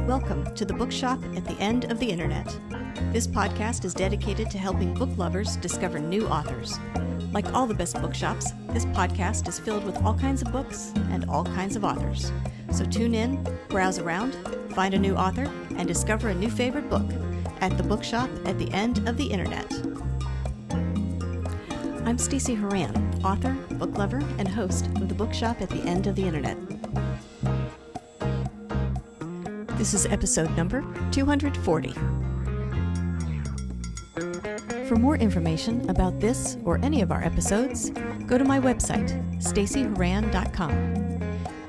Welcome to the Bookshop at the End of the Internet. This podcast is dedicated to helping book lovers discover new authors. Like all the best bookshops, this podcast is filled with all kinds of books and all kinds of authors. So tune in, browse around, find a new author, and discover a new favorite book at the Bookshop at the End of the Internet. I'm Stacey Horan, author, book lover, and host of the Bookshop at the End of the Internet. This is episode number 240. For more information about this or any of our episodes, go to my website, staceyhoran.com.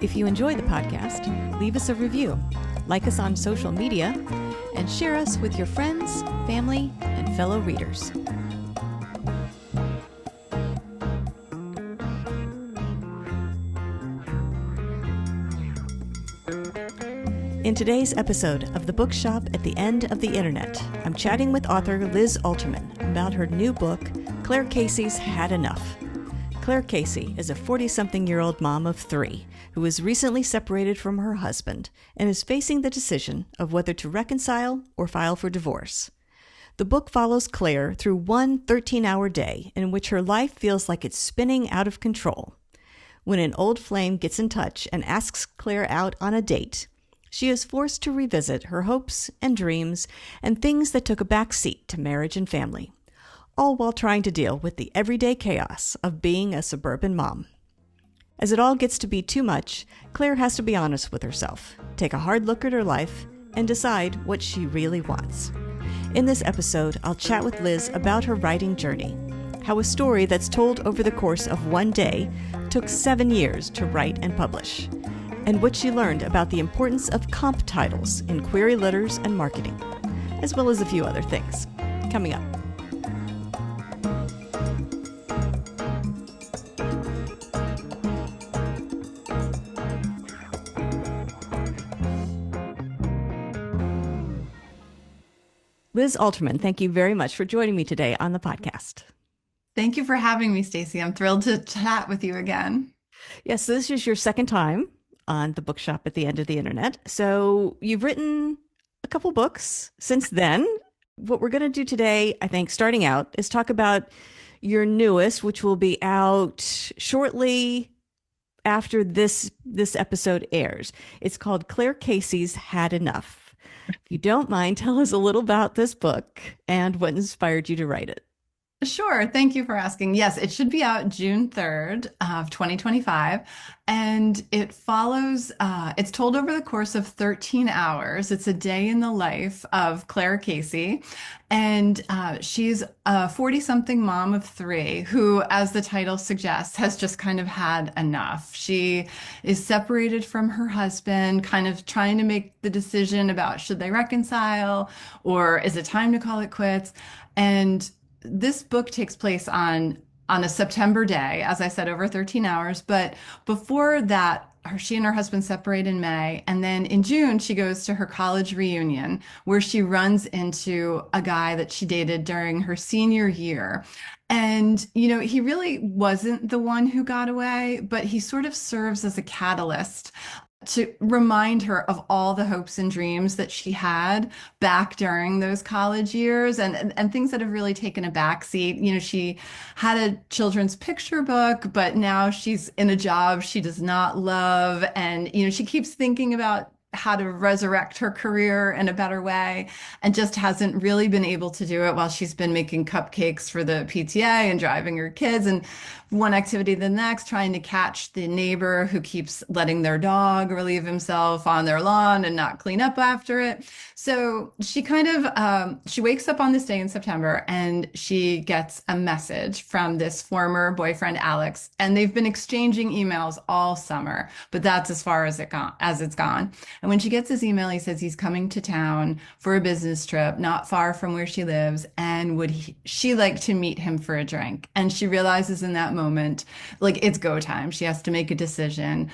If you enjoy the podcast, leave us a review, like us on social media, and share us with your friends, family, and fellow readers. In today's episode of the Bookshop at the End of the Internet, I'm chatting with author Liz Alterman about her new book, Claire Casey's Had Enough. Claire Casey is a 40-something-year-old mom of three who was recently separated from her husband and is facing the decision of whether to reconcile or file for divorce. The book follows Claire through one 13-hour day in which her life feels like it's spinning out of control. When an old flame gets in touch and asks Claire out on a date, she is forced to revisit her hopes and dreams and things that took a back seat to marriage and family, all while trying to deal with the everyday chaos of being a suburban mom. As it all gets to be too much, Claire has to be honest with herself, take a hard look at her life, and decide what she really wants. In this episode, I'll chat with Liz about her writing journey, how a story that's told over the course of one day took 7 years to write and publish, and what she learned about the importance of comp titles in query letters and marketing, as well as a few other things. Coming up. Liz Alterman, thank you very much for joining me today on the podcast. Thank you for having me, Stacey. I'm thrilled to chat with you again. Yes, this is your second time on the Bookshop at the End of the Internet. So you've written a couple books since then. What we're going to do today, I think, starting out, is talk about your newest, which will be out shortly after this episode airs. It's called Claire Casey's Had Enough. If you don't mind, tell us a little about this book and what inspired you to write it. Sure. Thank you for asking. Yes, it should be out June 3rd of 2025. And it follows, it's told over the course of 13 hours. It's a day in the life of Claire Casey. And she's a 40-something mom of three who, as the title suggests, has just kind of had enough. She is separated from her husband, kind of trying to make the decision about should they reconcile or is it time to call it quits? And this book takes place on a September day, as I said, over 13 hours. But before that, she and her husband separate in May. And then in June, she goes to her college reunion where she runs into a guy that she dated during her senior year. And, he really wasn't the one who got away, but he sort of serves as a catalyst to remind her of all the hopes and dreams that she had back during those college years and things that have really taken a backseat. She had a children's picture book, but now she's in a job she does not love. And, she keeps thinking about how to resurrect her career in a better way and just hasn't really been able to do it while she's been making cupcakes for the PTA and driving her kids and one activity to the next, trying to catch the neighbor who keeps letting their dog relieve himself on their lawn and not clean up after it. So she kind of, she wakes up on this day in September and she gets a message from this former boyfriend, Alex, and they've been exchanging emails all summer, but that's as far as it's gone. And when she gets his email, he says he's coming to town for a business trip, not far from where she lives, and would she like to meet him for a drink? And she realizes in that moment, like, it's go time. She has to make a decision.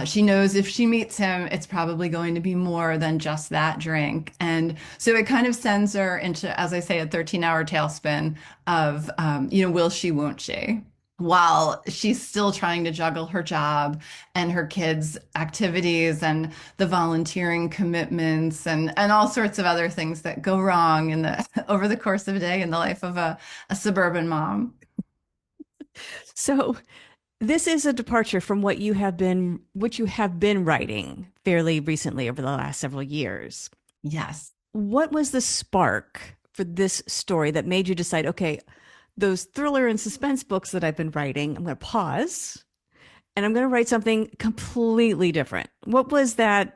She knows if she meets him, it's probably going to be more than just that drink. And so it kind of sends her into, as I say, a 13-hour tailspin of, will she, won't she? while she's still trying to juggle her job and her kids' activities and the volunteering commitments and all sorts of other things that go wrong in the over the course of a day in the life of a suburban mom. So this is a departure from what you have been writing fairly recently over the last several years. Yes. What was the spark for this story that made you decide, okay, those thriller and suspense books that I've been writing, I'm going to pause and I'm going to write something completely different. What was that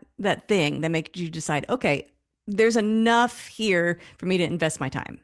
thing that made you decide, okay, there's enough here for me to invest my time?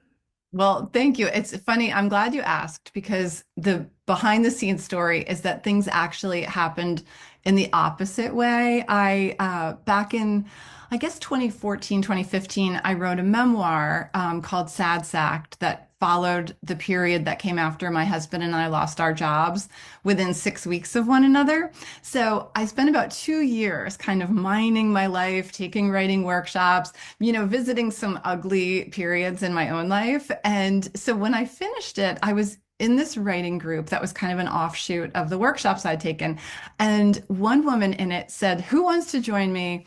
Well, thank you. It's funny. I'm glad you asked because the behind the scenes story is that things actually happened in the opposite way. Back in, I guess, 2014, 2015, I wrote a memoir called Sad Sacked that followed the period that came after my husband and I lost our jobs within 6 weeks of one another. So I spent about 2 years kind of mining my life, taking writing workshops, visiting some ugly periods in my own life. And so when I finished it, I was in this writing group that was kind of an offshoot of the workshops I'd taken. And one woman in it said, "Who wants to join me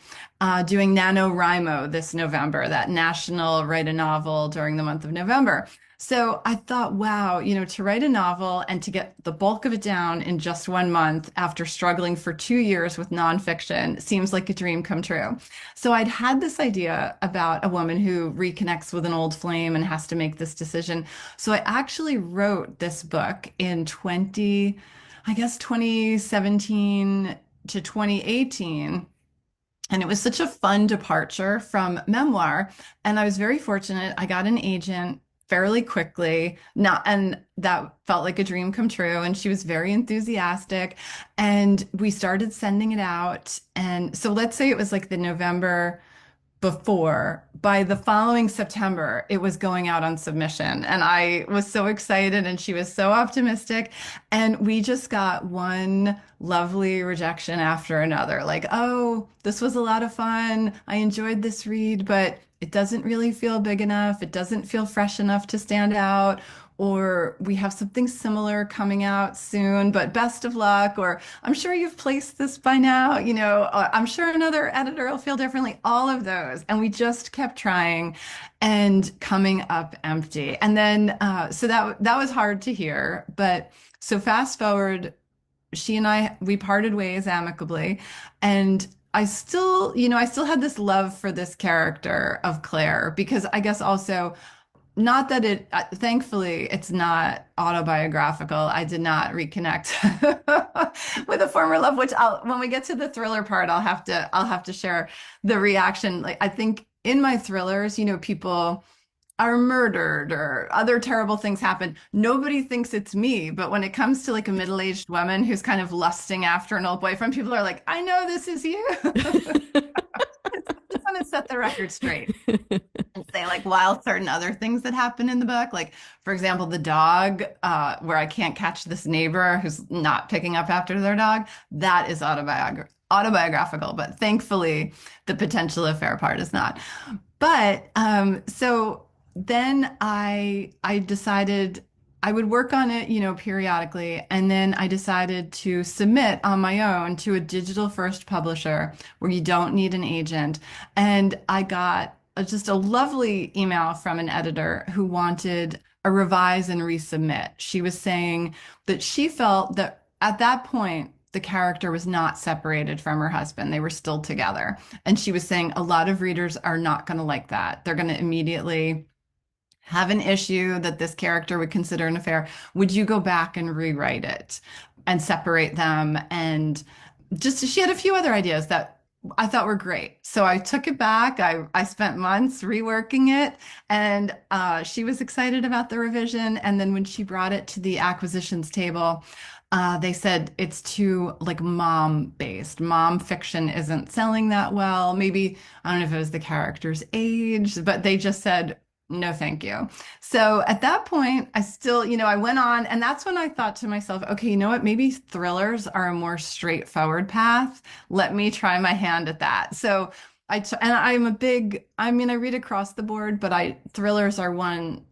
doing NaNoWriMo this November, that national write a novel during the month of November?" So I thought, wow, to write a novel and to get the bulk of it down in just 1 month after struggling for 2 years with nonfiction seems like a dream come true. So I'd had this idea about a woman who reconnects with an old flame and has to make this decision. So I actually wrote this book in I guess 2017 to 2018. And it was such a fun departure from memoir. And I was very fortunate. I got an agent fairly quickly. Not, and that felt like a dream come true. And she was very enthusiastic. And we started sending it out. And so let's say it was like the November before. By the following September, it was going out on submission. And I was so excited and she was so optimistic. And we just got one lovely rejection after another. Like, "Oh, this was a lot of fun. I enjoyed this read, but it doesn't really feel big enough. It doesn't feel fresh enough to stand out." Or, "We have something similar coming out soon, but best of luck." Or, "I'm sure you've placed this by now. I'm sure another editor will feel differently." All of those. And we just kept trying and coming up empty. And then, so that was hard to hear. But so fast forward, she and we parted ways amicably. And I still had this love for this character of Claire because I guess also not that thankfully, it's not autobiographical. I did not reconnect with a former love, which when we get to the thriller part, I'll have to share the reaction. Like, I think in my thrillers, people are murdered or other terrible things happen. Nobody thinks it's me. But when it comes to like a middle-aged woman who's kind of lusting after an old boyfriend, people are like, "I know this is you." Just want to set the record straight and say, like, while certain other things that happen in the book, like for example the dog, where I can't catch this neighbor who's not picking up after their dog, that is autobiographical, but thankfully the potential affair part is not. But so then I decided I would work on it, periodically. And then I decided to submit on my own to a digital first publisher where you don't need an agent. And I got just a lovely email from an editor who wanted a revise and resubmit. She was saying that she felt that at that point, the character was not separated from her husband. They were still together. And she was saying a lot of readers are not going to like that. They're going to immediately have an issue that this character would consider an affair. Would you go back and rewrite it and separate them? And just she had a few other ideas that I thought were great. So I took it back. I spent months reworking it, and she was excited about the revision. And then when she brought it to the acquisitions table, they said it's too like mom based. Mom fiction isn't selling that well. Maybe, I don't know if it was the character's age, but they just said, "No, thank you." So at that point, I still, I went on, and that's when I thought to myself, okay, you know what? Maybe thrillers are a more straightforward path. Let me try my hand at that. So and I'm a big, I mean, I read across the board, but thrillers are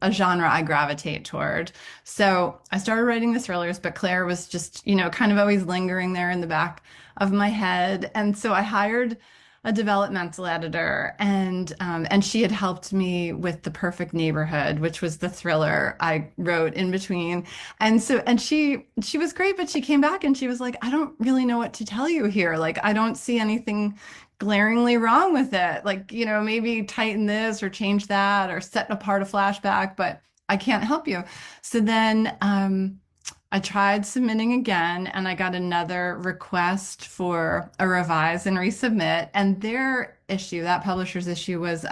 a genre I gravitate toward. So I started writing the thrillers, but Claire was just, kind of always lingering there in the back of my head. And so I hired a developmental editor, and she had helped me with The Perfect Neighborhood, which was the thriller I wrote in between. And she was great, but she came back and she was like, I don't really know what to tell you here. Like, I don't see anything glaringly wrong with it. Like, maybe tighten this or change that or set apart a flashback, but I can't help you. So then I tried submitting again and I got another request for a revise and resubmit. And their issue, that publisher's issue, was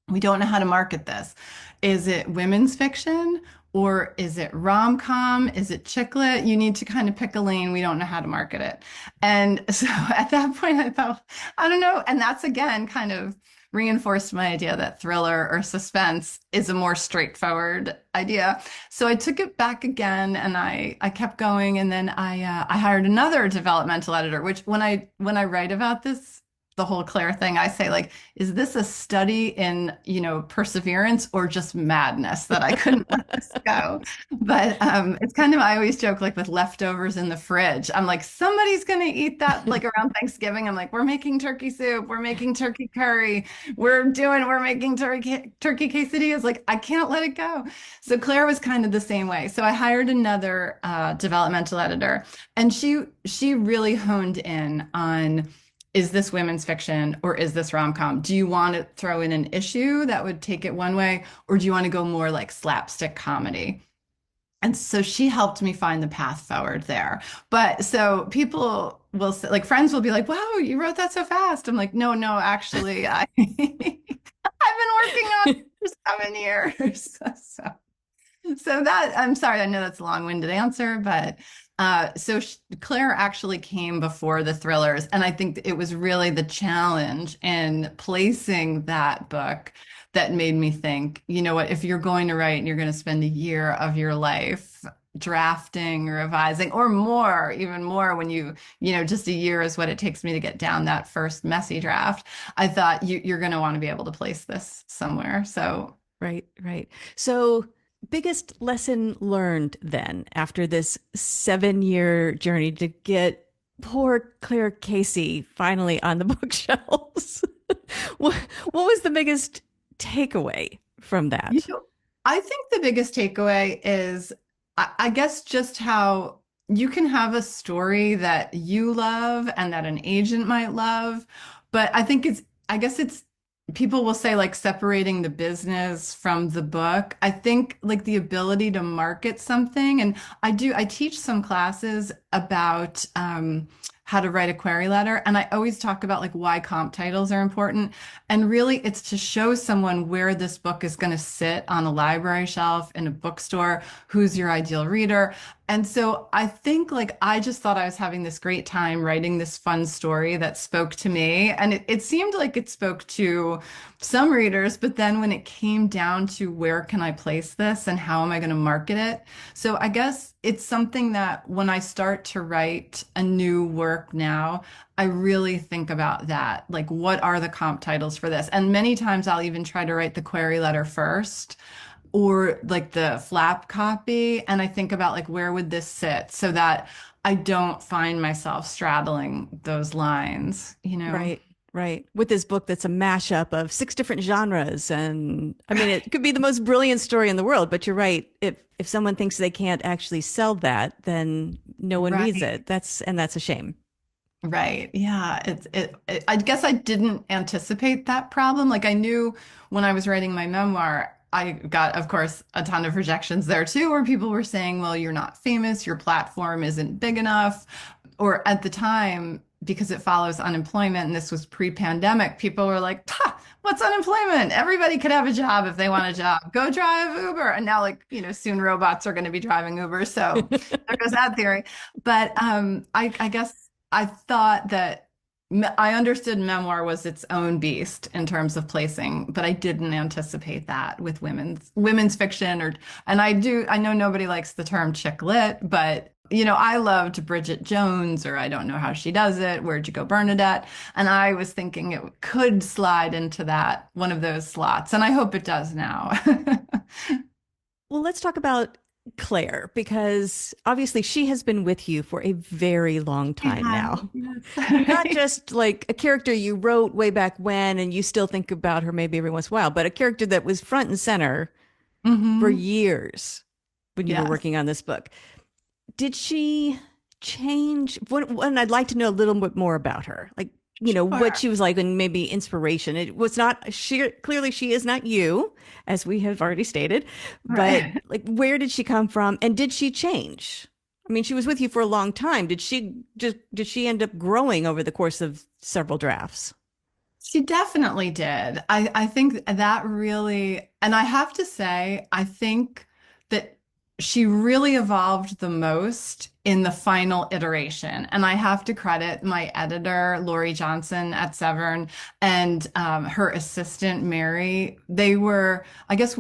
we don't know how to market this. Is it women's fiction or is it rom-com? Is it chick lit? You need to kind of pick a lane. We don't know how to market it. And so at that point, I thought, I don't know. And that's again kind of reinforced my idea that thriller or suspense is a more straightforward idea. So I took it back again and I kept going. And then I hired another developmental editor, which when I write about this, the whole Claire thing, I say, like, is this a study in, perseverance or just madness that I couldn't let this go? But it's kind of, I always joke, like, with leftovers in the fridge. I'm like, somebody's going to eat that, like, around Thanksgiving. I'm like, we're making turkey soup, we're making turkey curry, we're making turkey quesadillas. Like, I can't let it go. So Claire was kind of the same way. So I hired another developmental editor, and she really honed in on, is this women's fiction or is this rom-com? Do you want to throw in an issue that would take it one way, or do you want to go more like slapstick comedy? And so she helped me find the path forward there. But so people will say, like, friends will be like, wow, you wrote that so fast. I'm like, no, actually, I've been working on it for 7 years. So that, I'm sorry, I know that's a long-winded answer, but Claire actually came before the thrillers, and I think it was really the challenge in placing that book that made me think, you know what, if you're going to write and you're going to spend a year of your life drafting, revising, or more, even more, when just a year is what it takes me to get down that first messy draft. I thought you're going to want to be able to place this somewhere. So right. So biggest lesson learned then after this 7-year journey to get poor Claire Casey finally on the bookshelves? what was the biggest takeaway from that? I think the biggest takeaway is, I guess, just how you can have a story that you love and that an agent might love. But I guess it's, people will say, like, separating the business from the book. I think, like, the ability to market something, and I teach some classes about how to write a query letter, and I always talk about, like, why comp titles are important. And really, it's to show someone where this book is going to sit on a library shelf, in a bookstore, who's your ideal reader. And so I think, like, I just thought I was having this great time writing this fun story that spoke to me. And it seemed like it spoke to some readers, but then when it came down to where can I place this and how am I going to market it? So I guess it's something that when I start to write a new work now, I really think about that. Like, what are the comp titles for this? And many times I'll even try to write the query letter first, or like the flap copy. And I think about, like, where would this sit so that I don't find myself straddling those lines, Right. With this book that's a mashup of 6 different genres. And I mean, it could be the most brilliant story in the world, but you're right. If someone thinks they can't actually sell that, then no one reads it. That's a shame. Right. Yeah. I guess I didn't anticipate that problem. Like, I knew when I was writing my memoir, I got, of course, a ton of rejections there too, where people were saying, well, you're not famous, your platform isn't big enough. Or at the time, because it follows unemployment, and this was pre-pandemic, people were like, what's unemployment? Everybody could have a job if they want a job. Go drive Uber. And now, like, soon robots are going to be driving Uber. So there goes that theory. But I guess I thought that I understood memoir was its own beast in terms of placing, but I didn't anticipate that with women's fiction. And I know nobody likes the term chick lit, but I loved Bridget Jones, or I don't know how she does it. Where'd you go, Bernadette? And I was thinking it could slide into that one of those slots, and I hope it does now. Well, let's talk about Claire because obviously she has been with you for a very long It time has, now. Not yes. just like a character you wrote way back when and you still think about her maybe every once in a while, but a character that was front and center for Hmm. years when you were Yes. working on this book. Did she change? And I'd like to know a little bit more about her. Like, what Sure. she was like and maybe inspiration. It was not she clearly she is not you, as we have already stated, but Right. like where did she come from and did she change? I mean, she was with you for a long time. Did she end up growing over the course of several drafts? She definitely did. I think that really, and I have to say, I think that she really evolved the most in the final iteration. And I have to credit my editor, Lori Johnson at Severn, and her assistant, Mary. They were, I guess,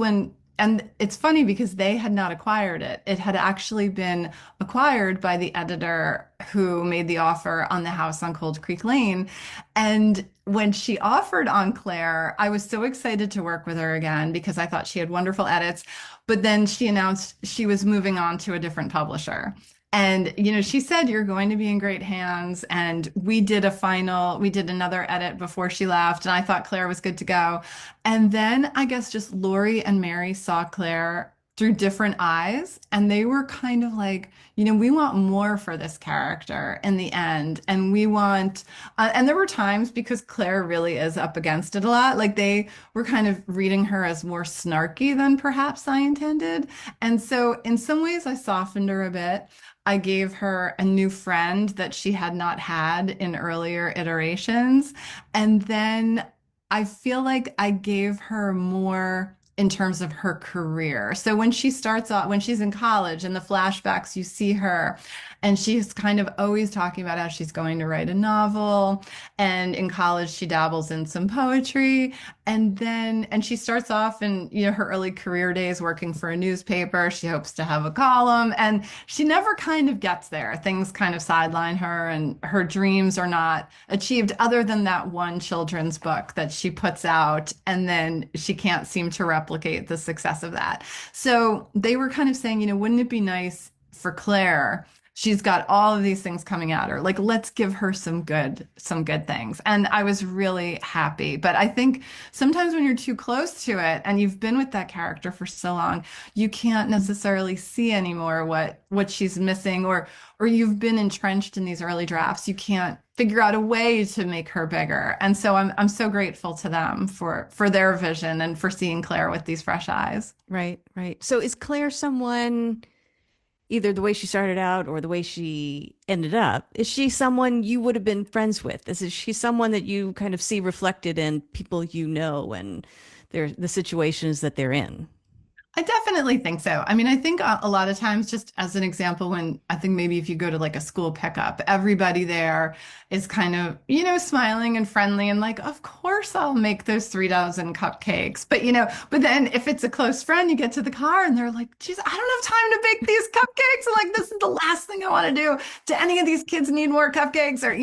and it's funny because they had not acquired it. It had actually been acquired by the editor who made the offer on the house on Cold Creek Lane. And when she offered on Claire, I was so excited to work with her again because I thought she had wonderful edits. But then she announced she was moving on to a different publisher. And, she said, you're going to be in great hands. And we did another edit before she left. And I thought Claire was good to go. And then I guess just Lori and Mary saw Claire through different eyes. And they were kind of like, we want more for this character in the end. And and there were times because Claire really is up against it a lot. Like they were kind of reading her as more snarky than perhaps I intended. And so in some ways, I softened her a bit. I gave her a new friend that she had not had in earlier iterations. And then I feel like I gave her more in terms of her career. So when she starts off, when she's in college and the flashbacks, you see her and she's kind of always talking about how she's going to write a novel. And in college, she dabbles in some poetry. And she starts off in, her early career days working for a newspaper. She hopes to have a column and she never kind of gets there. Things kind of sideline her and her dreams are not achieved other than that one children's book that she puts out. And then she can't seem to replicate the success of that. So they were kind of saying, wouldn't it be nice for Claire? She's got all of these things coming at her. Like, let's give her some good things. And I was really happy. But I think sometimes when you're too close to it and you've been with that character for so long, you can't necessarily see anymore what she's missing or you've been entrenched in these early drafts. You can't figure out a way to make her bigger. And so I'm so grateful to them for their vision and for seeing Claire with these fresh eyes. Right, right. So is Claire someone either the way she started out or the way she ended up, is she someone you would have been friends with? Is she someone that you kind of see reflected in people and the situations that they're in? I definitely think so. I mean, I think a lot of times, just as an example, when I think maybe if you go to like a school pickup, everybody there is kind of, smiling and friendly and like, of course I'll make those 3,000 cupcakes. But then if it's a close friend, you get to the car and they're like, geez, I don't have time to bake these cupcakes. And like, this is the last thing I want to do. Do any of these kids need more cupcakes? Or,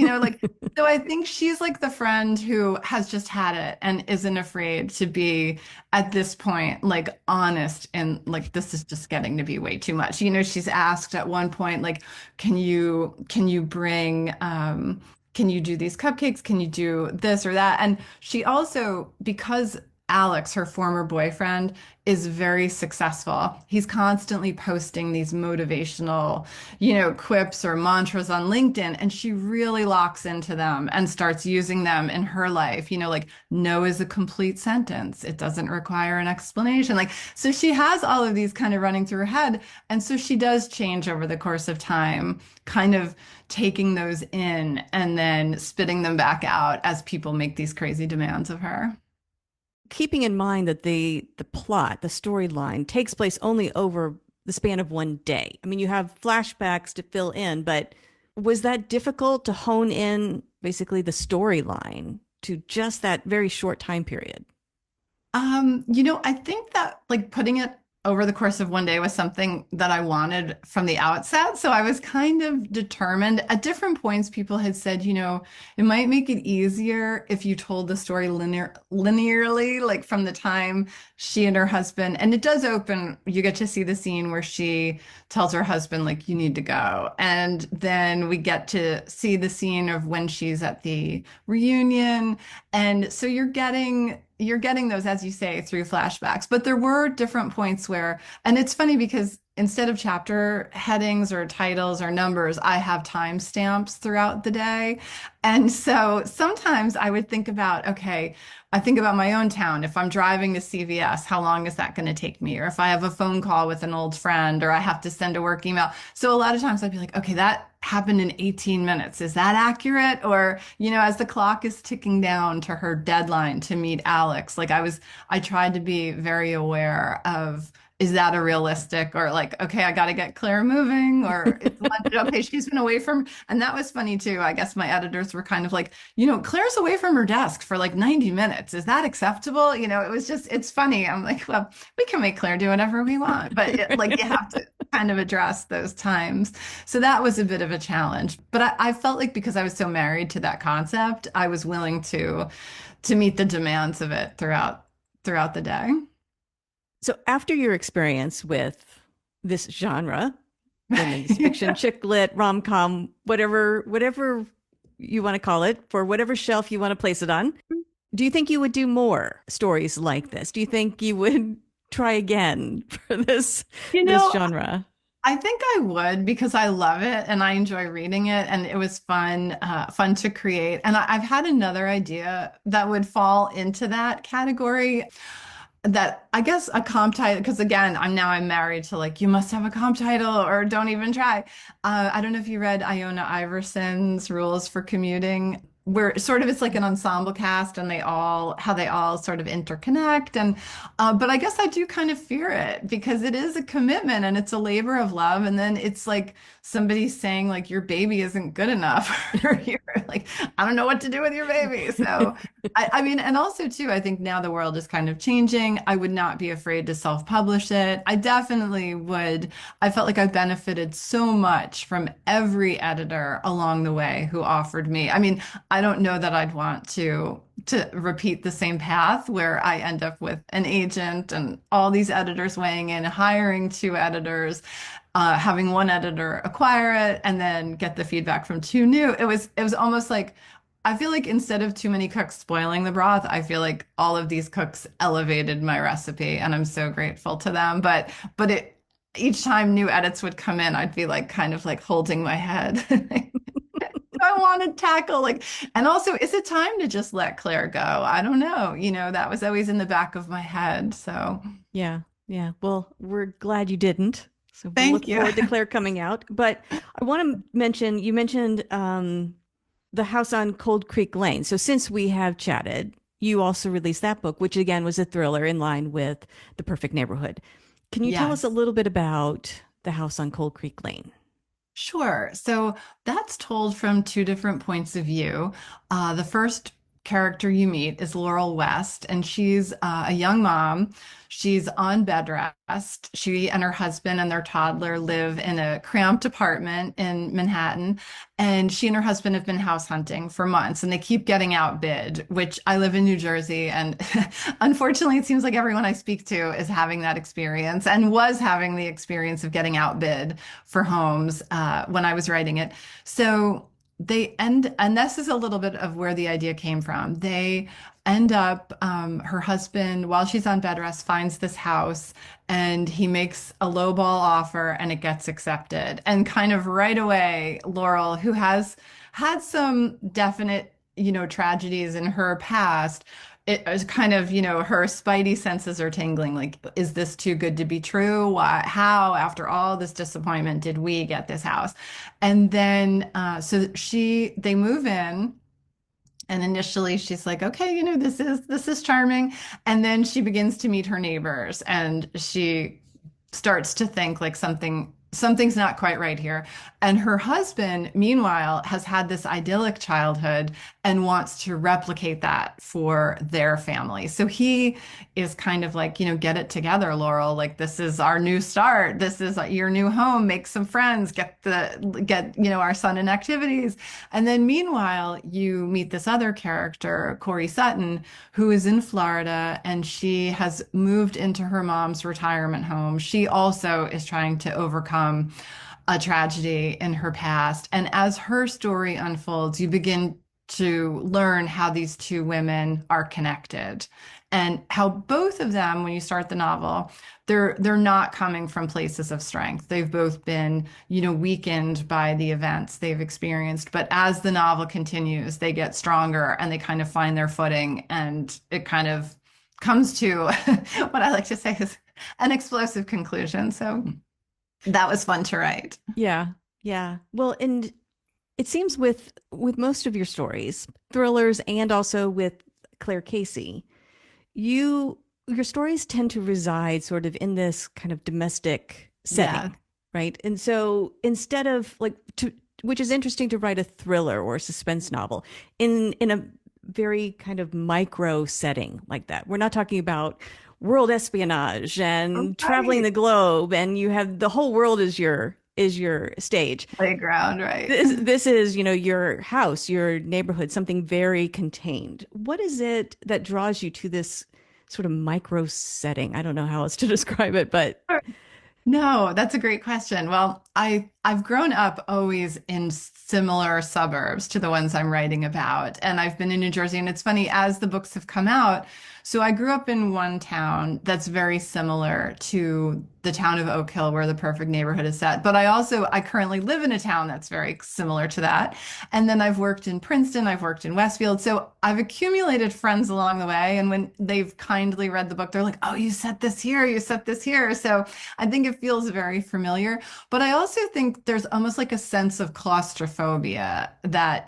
so I think she's like the friend who has just had it and isn't afraid to be at this point, like honest and like this is just getting to be way too much. She's asked at one point, like, can you do these cupcakes? Can you do this or that? And she also, because Alex, her former boyfriend, is very successful. He's constantly posting these motivational, quips or mantras on LinkedIn, and she really locks into them and starts using them in her life. Like no is a complete sentence. It doesn't require an explanation. Like, so she has all of these kind of running through her head. And so she does change over the course of time, kind of taking those in and then spitting them back out as people make these crazy demands of her. Keeping in mind that the plot, the storyline takes place only over the span of one day. I mean, you have flashbacks to fill in, but was that difficult to hone in basically the storyline to just that very short time period? I think that like putting it over the course of one day was something that I wanted from the outset. So I was kind of determined. At different points, people had said, it might make it easier if you told the story linearly, like from the time she and her husband, and it does open, you get to see the scene where she tells her husband, like, you need to go. And then we get to see the scene of when she's at the reunion. And so you're getting those, as you say, through flashbacks. But there were different points where, and it's funny because instead of chapter headings or titles or numbers, I have timestamps throughout the day. And so sometimes I would think about, okay, I think about my own town. If I'm driving to CVS, how long is that going to take me? Or if I have a phone call with an old friend or I have to send a work email. So a lot of times I'd be like, okay, that happened in 18 minutes. Is that accurate? Or, as the clock is ticking down to her deadline to meet Alex, like I tried to be very aware of, is that a realistic, or like, okay, I got to get Claire moving, or it's lunch, okay, she's been away from, and that was funny too. I guess my editors were kind of like, Claire's away from her desk for like 90 minutes. Is that acceptable? It was just, it's funny. I'm like, well, we can make Claire do whatever we want, but like you have to kind of address those times. So that was a bit of a challenge. But I felt like because I was so married to that concept, I was willing to meet the demands of it throughout the day. So after your experience with this genre, women's fiction, chick lit, rom-com, whatever you want to call it, for whatever shelf you want to place it on, do you think you would do more stories like this? Do you think you would try again for this genre? I think I would because I love it and I enjoy reading it and it was fun to create. And I've had another idea that would fall into that category, that I guess a comp title, because again, I'm married to, like, you must have a comp title or don't even try. I don't know if you read Iona Iverson's Rules for Commuting, where sort of it's like an ensemble cast and how they all sort of interconnect. And but I guess I do kind of fear it because it is a commitment and it's a labor of love. And then it's like somebody saying, like, your baby isn't good enough, or you're like, I don't know what to do with your baby. So I mean, and also too, I think now the world is kind of changing. I would not be afraid to self-publish it. I definitely would. I felt like I benefited so much from every editor along the way who offered me. I mean, I don't know that I'd want to repeat the same path where I end up with an agent and all these editors weighing in, hiring two editors, having one editor acquire it, and then get the feedback from two new. It was almost like, I feel like instead of too many cooks spoiling the broth, I feel like all of these cooks elevated my recipe, and I'm so grateful to them. But each time new edits would come in, I'd be like kind of like holding my head. I want to tackle, like, and also, is it time to just let Claire go? I don't know. That was always in the back of my head. So Yeah. Yeah. Well, we're glad you didn't. So we'll thank look you. forward to Claire coming out. But I want to mention, you mentioned The House on Cold Creek Lane. So since we have chatted, you also released that book, which again was a thriller in line with The Perfect Neighborhood. Can you tell us a Yes. little bit about The House on Cold Creek Lane? Sure. So that's told from two different points of view. The first character you meet is Laurel West, and she's a young mom. She's on bed rest. She and her husband and their toddler live in a cramped apartment in Manhattan. And she and her husband have been house hunting for months and they keep getting outbid, which I live in New Jersey. And unfortunately, it seems like everyone I speak to is having that experience and was having the experience of getting outbid for homes when I was writing it. So and this is a little bit of where the idea came from. They end up, her husband, while she's on bed rest, finds this house and he makes a lowball offer and it gets accepted. And kind of right away, Laurel, who has had some definite, tragedies in her past, it is kind of, her spidey senses are tingling. Like, is this too good to be true? Why, how, after all this disappointment, did we get this house? And then, so they move in. And initially she's like, okay, this is charming. And then she begins to meet her neighbors and she starts to think like something's not quite right here. And her husband, meanwhile, has had this idyllic childhood and wants to replicate that for their family. So he is kind of like, get it together, Laurel. Like, this is our new start. This is your new home. Make some friends, get our son in activities. And then meanwhile, you meet this other character, Corey Sutton, who is in Florida, and she has moved into her mom's retirement home. She also is trying to overcome a tragedy in her past. And as her story unfolds, you begin to learn how these two women are connected and how both of them, when you start the novel, they're not coming from places of strength. They've both been, weakened by the events they've experienced. But as the novel continues, they get stronger and they kind of find their footing, and it kind of comes to what I like to say is an explosive conclusion. So that was fun to write. Yeah. Yeah. Well, and it seems with most of your stories, thrillers, and also with Claire Casey, your stories tend to reside sort of in this kind of domestic setting, Yeah. right? And so instead of which is interesting to write a thriller or a suspense novel in a very kind of micro setting like that. We're not talking about world espionage and traveling Right. the globe, and you have the whole world is your stage. Playground, right? This is, your house, your neighborhood, something very contained. What is it that draws you to this sort of micro setting? I don't know how else to describe it, but No, that's a great question. Well, I've grown up always in similar suburbs to the ones I'm writing about, and I've been in New Jersey. And it's funny, as the books have come out, so I grew up in one town that's very similar to the town of Oak Hill, where The Perfect Neighborhood is set. But I currently live in a town that's very similar to that. And then I've worked in Princeton, I've worked in Westfield. So I've accumulated friends along the way. And when they've kindly read the book, they're like, "Oh, you set this here, you set this here." So I think it feels very familiar. But I also think there's almost like a sense of claustrophobia that,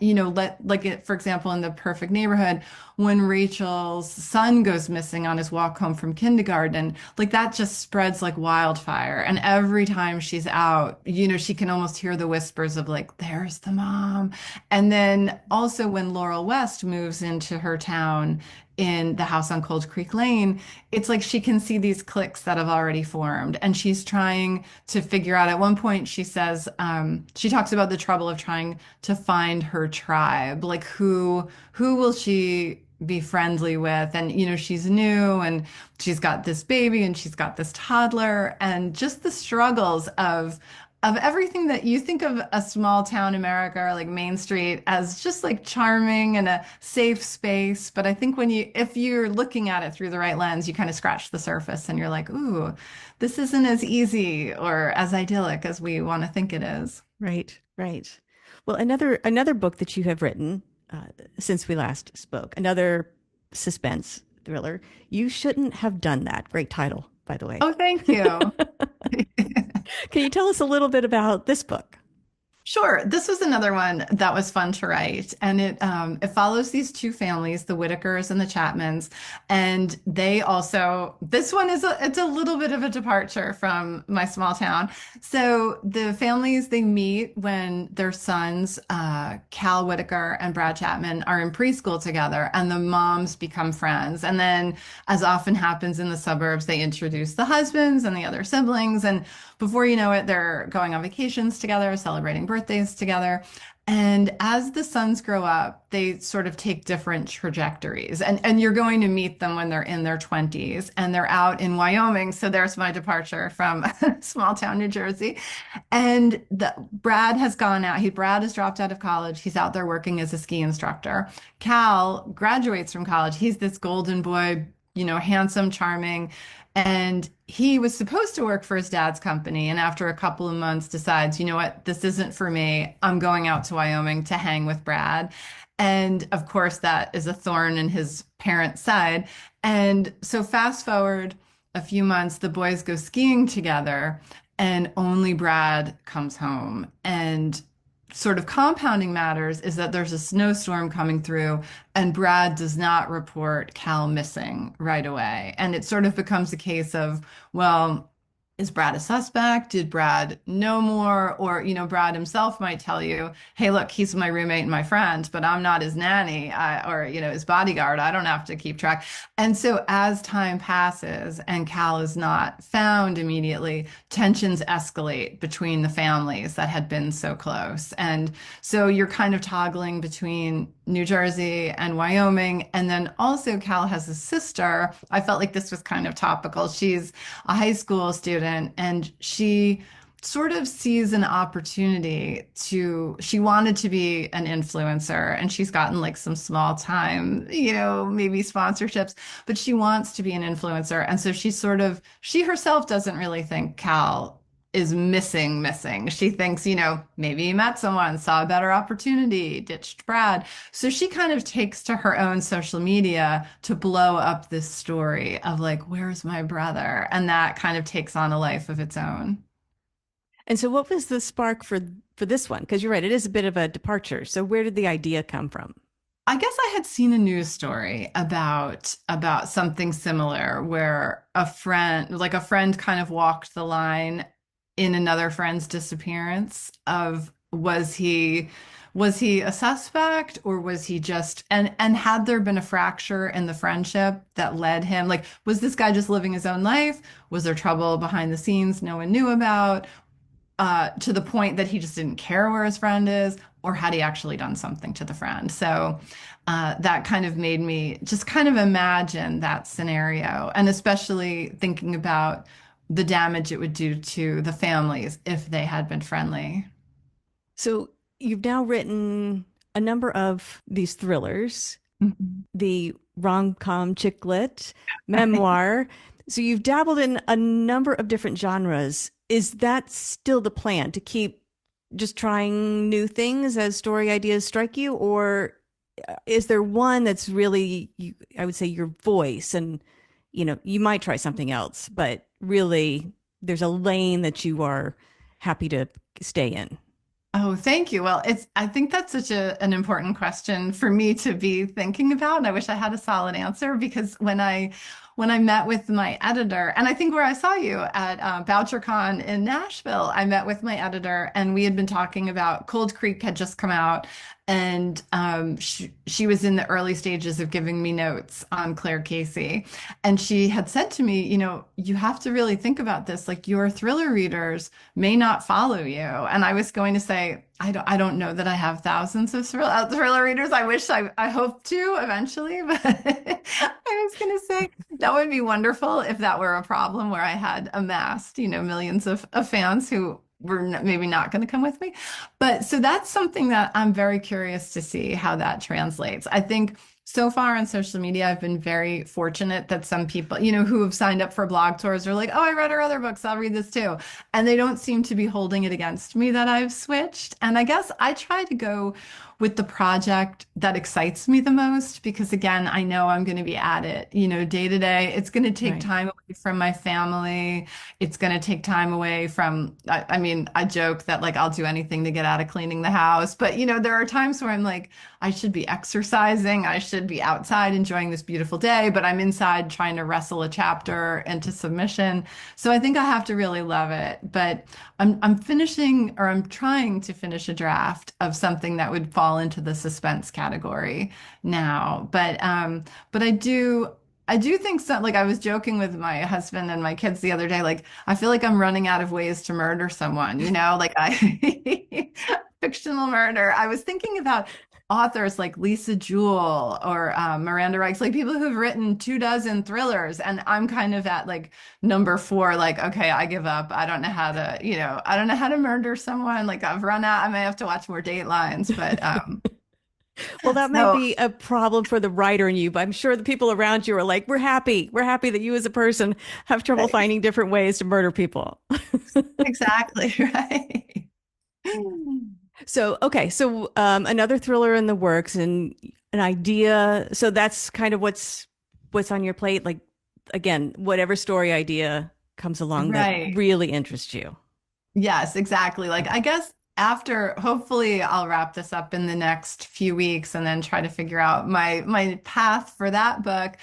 for example, in The Perfect Neighborhood, when Rachel's son goes missing on his walk home from kindergarten, like that just spreads like wildfire. And every time she's out, she can almost hear the whispers of like, "There's the mom." And then also when Laurel West moves into her town in the house on Cold Creek Lane, it's like she can see these cliques that have already formed. And she's trying to figure out, at one point, she says, she talks about the trouble of trying to find her tribe. Like who will she be friendly with? And, she's new and she's got this baby and she's got this toddler, and just the struggles of everything that you think of a small town America or like Main Street as just like charming and a safe space. But I think if you're looking at it through the right lens, you kind of scratch the surface and you're like, "Ooh, this isn't as easy or as idyllic as we want to think it is." right, right. Well, another book that you have written since we last spoke, another suspense thriller. You Shouldn't Have Done That. Great title, by the way. Oh, thank you. Can you tell us a little bit about this book? Sure. This was another one that was fun to write, and it follows these two families, the Whitakers and the Chapmans, and they also, this one it's a little bit of a departure from my small town. So the families, they meet when their sons, Cal Whitaker and Brad Chapman, are in preschool together, and the moms become friends. And then, as often happens in the suburbs, they introduce the husbands and the other siblings, and before you know it, they're going on vacations together, celebrating birthdays together. And as the sons grow up, they sort of take different trajectories. And you're going to meet them when they're in their 20s and they're out in Wyoming. So there's my departure from small town New Jersey. And Brad has gone out. Brad has dropped out of college. He's out there working as a ski instructor. Cal graduates from college. He's this golden boy, handsome, charming. And he was supposed to work for his dad's company. And after a couple of months decides, "You know what? This isn't for me. I'm going out to Wyoming to hang with Brad." And of course, that is a thorn in his parents' side. And so fast forward a few months, the boys go skiing together and only Brad comes home. And sort of compounding matters is that there's a snowstorm coming through and Brad does not report Cal missing right away. And it sort of becomes a case of, well, is Brad a suspect? Did Brad know more? Or, Brad himself might tell you, hey, look, he's my roommate and my friend, but I'm not his nanny or, his bodyguard. I don't have to keep track. And so as time passes and Cal is not found immediately, tensions escalate between the families that had been so close. And so you're kind of toggling between New Jersey and Wyoming. And then also Cal has a sister. I felt like this was kind of topical. She's a high school student, and she sort of sees an opportunity she wanted to be an influencer, and she's gotten like some small time, maybe sponsorships, but she wants to be an influencer. And so she herself doesn't really think Cal is missing. She thinks, maybe he met someone, saw a better opportunity, ditched Brad. So she kind of takes to her own social media to blow up this story of like, where's my brother? And that kind of takes on a life of its own. And so what was the spark for this one? Because you're right, it is a bit of a departure. So where did the idea come from? I guess I had seen a news story about something similar where a friend kind of walked the line in another friend's disappearance of was he a suspect, or was he just and had there been a fracture in the friendship that led him, like, was this guy just living his own life? Was there trouble behind the scenes no one knew about, to the point that he just didn't care where his friend is, or had he actually done something to the friend? So that kind of made me just kind of imagine that scenario, and especially thinking about the damage it would do to the families if they had been friendly. So you've now written a number of these thrillers, Mhm. the rom-com chick lit, memoir. So you've dabbled in a number of different genres. Is that still the plan, to keep just trying new things as story ideas strike you? Or is there one that's really, I would say, your voice, and you might try something else, but really there's a lane that you are happy to stay in? Oh, thank you. Well, I think that's such an important question for me to be thinking about. And I wish I had a solid answer, because when I met with my editor, and I think where I saw you at BoucherCon in Nashville, I met with my editor, and we had been talking about Cold Creek had just come out, and she was in the early stages of giving me notes on Claire Casey. And she had said to me, you have to really think about this. Like, your thriller readers may not follow you. And I was going to say, I don't know that I have thousands of thriller readers. I hope to eventually, but I was going to say that would be wonderful if that were a problem, where I had amassed, millions of fans who were maybe not going to come with me. But so that's something that I'm very curious to see how that translates. I think so far on social media, I've been very fortunate that some people, who have signed up for blog tours are like, oh, I read her other books, I'll read this too. And they don't seem to be holding it against me that I've switched. And I guess I try to go with the project that excites me the most, because again, I know I'm going to be at it, day to day. It's going to take Right. time away from my family. It's going to take time away from, I mean, I joke that like I'll do anything to get out of cleaning the house, but there are times where I'm like, I should be exercising. I should be outside enjoying this beautiful day, but I'm inside trying to wrestle a chapter into submission. So I think I have to really love it. But I'm finishing, or I'm trying to finish a draft of something that would fall into the suspense category now. But I do think so. Like, I was joking with my husband and my kids the other day, like, I feel like I'm running out of ways to murder someone, like fictional murder. I was thinking about authors like Lisa Jewell or Miranda Reichs, like people who've written 24 thrillers. And I'm kind of at like number four, like, okay, I give up. I don't know how to, I don't know how to murder someone. Like, I've run out. I may have to watch more Datelines, but Well, that might so be a problem for the writer in you, but I'm sure the people around you are like, we're happy. We're happy that you as a person have trouble finding different ways to murder people. exactly right. So, okay. So, another thriller in the works, and an idea. So that's kind of what's on your plate. Like, again, whatever story idea comes along that Right. really interests you. Yes, exactly. Like, I guess after, hopefully I'll wrap this up in the next few weeks and then try to figure out my path for that book.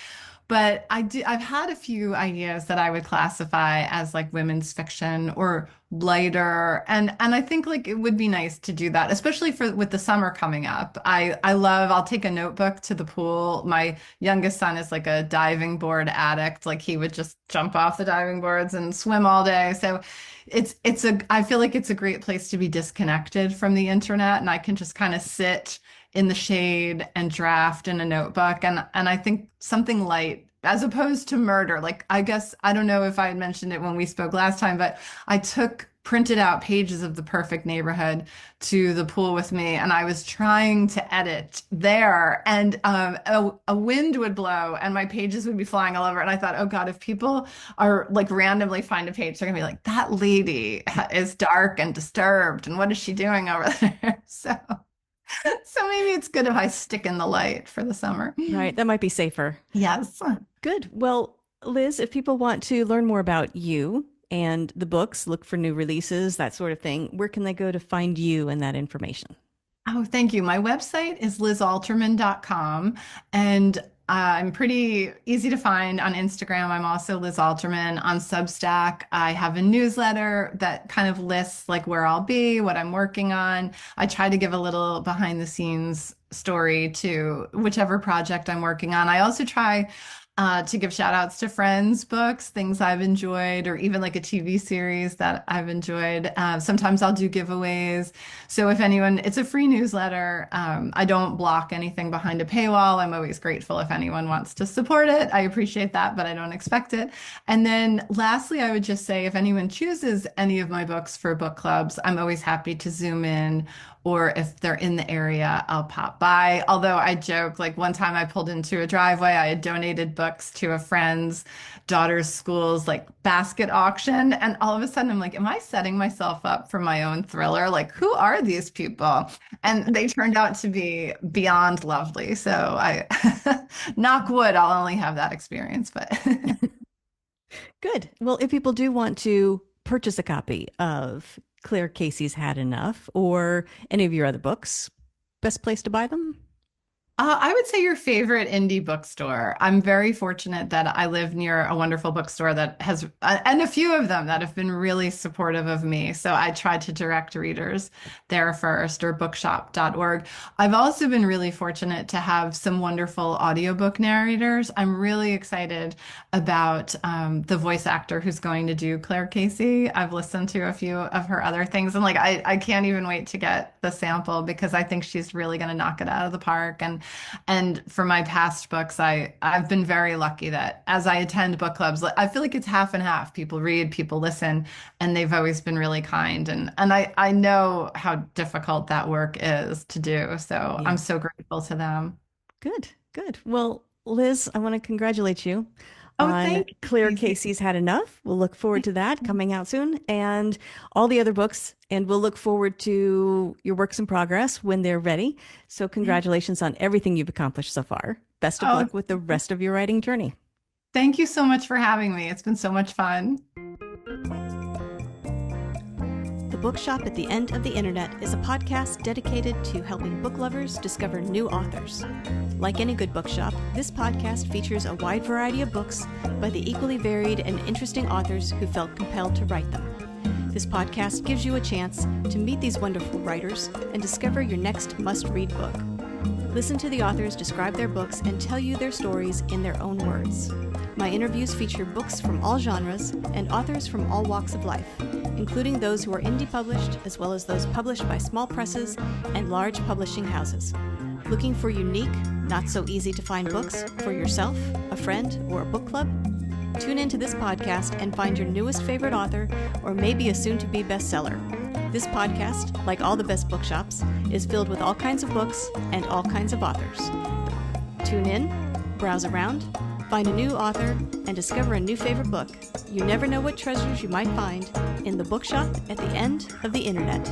But I've had a few ideas that I would classify as like women's fiction or lighter. And I think like it would be nice to do that, especially for with the summer coming up. I'll take a notebook to the pool. My youngest son is like a diving board addict. Like he would just jump off the diving boards and swim all day. So I feel like it's a great place to be disconnected from the internet, and I can just kind of sit in the shade and draft in a notebook. And I think something light as opposed to murder. Like, I guess, I don't know if I had mentioned it when we spoke last time, but I printed out pages of The Perfect Neighborhood to the pool with me, and I was trying to edit there, and a wind would blow and my pages would be flying all over. And I thought, oh God, if people are like randomly find a page, they're gonna be like, that lady is dark and disturbed, and what is she doing over there? So maybe it's good if I stick in the light for the summer. Right. That might be safer. Yes. Good. Well, Liz, if people want to learn more about you and the books, look for new releases, that sort of thing, where can they go to find you and that information? Oh, thank you. My website is lizalterman.com, and I'm pretty easy to find on Instagram. I'm also Liz Alterman. On Substack, I have a newsletter that kind of lists like where I'll be, what I'm working on. I try to give a little behind the scenes story to whichever project I'm working on. I also try to give shout outs to friends' books, things I've enjoyed, or even like a TV series that I've enjoyed. Sometimes I'll do giveaways. So if anyone, it's a free newsletter. I don't block anything behind a paywall. I'm always grateful if anyone wants to support it. I appreciate that, but I don't expect it. And then lastly, I would just say if anyone chooses any of my books for book clubs, I'm always happy to Zoom in, or if they're in the area, I'll pop by. Although I joke, like one time I pulled into a driveway, I had donated books to a friend's daughter's school's like basket auction. And all of a sudden I'm like, am I setting myself up for my own thriller? Like, who are these people? And they turned out to be beyond lovely. So I, knock wood, I'll only have that experience, but. Good. Well, if people do want to purchase a copy of Claire Casey's Had Enough or any of your other books, best place to buy them? I would say your favorite indie bookstore. I'm very fortunate that I live near a wonderful bookstore that has, and a few of them that have been really supportive of me. So I try to direct readers there first, or bookshop.org. I've also been really fortunate to have some wonderful audiobook narrators. I'm really excited about the voice actor who's going to do Claire Casey. I've listened to a few of her other things, and like I can't even wait to get the sample because I think she's really going to knock it out of the park. And for my past books, I've been very lucky that as I attend book clubs, I feel like it's half and half. People read, people listen, and they've always been really kind. And I know how difficult that work is to do. So yeah. I'm so grateful to them. Good, good. Well, Liz, I want to congratulate you on thank you. Claire Casey's Had Enough. We'll look forward to that coming out soon, and all the other books. And we'll look forward to your works in progress when they're ready. So congratulations on everything you've accomplished so far. Best of luck with the rest of your writing journey. Thank you so much for having me. It's been so much fun. The Bookshop at the End of the Internet is a podcast dedicated to helping book lovers discover new authors. Like any good bookshop, this podcast features a wide variety of books by the equally varied and interesting authors who felt compelled to write them. This podcast gives you a chance to meet these wonderful writers and discover your next must-read book. Listen to the authors describe their books and tell you their stories in their own words. My interviews feature books from all genres and authors from all walks of life, including those who are indie published, as well as those published by small presses and large publishing houses. Looking for unique, not so easy to find books for yourself, a friend, or a book club? Tune into this podcast and find your newest favorite author, or maybe a soon-to-be bestseller. This podcast, like all the best bookshops, is filled with all kinds of books and all kinds of authors. Tune in, browse around, find a new author, and discover a new favorite book. You never know what treasures you might find in the Bookshop at the End of the Internet.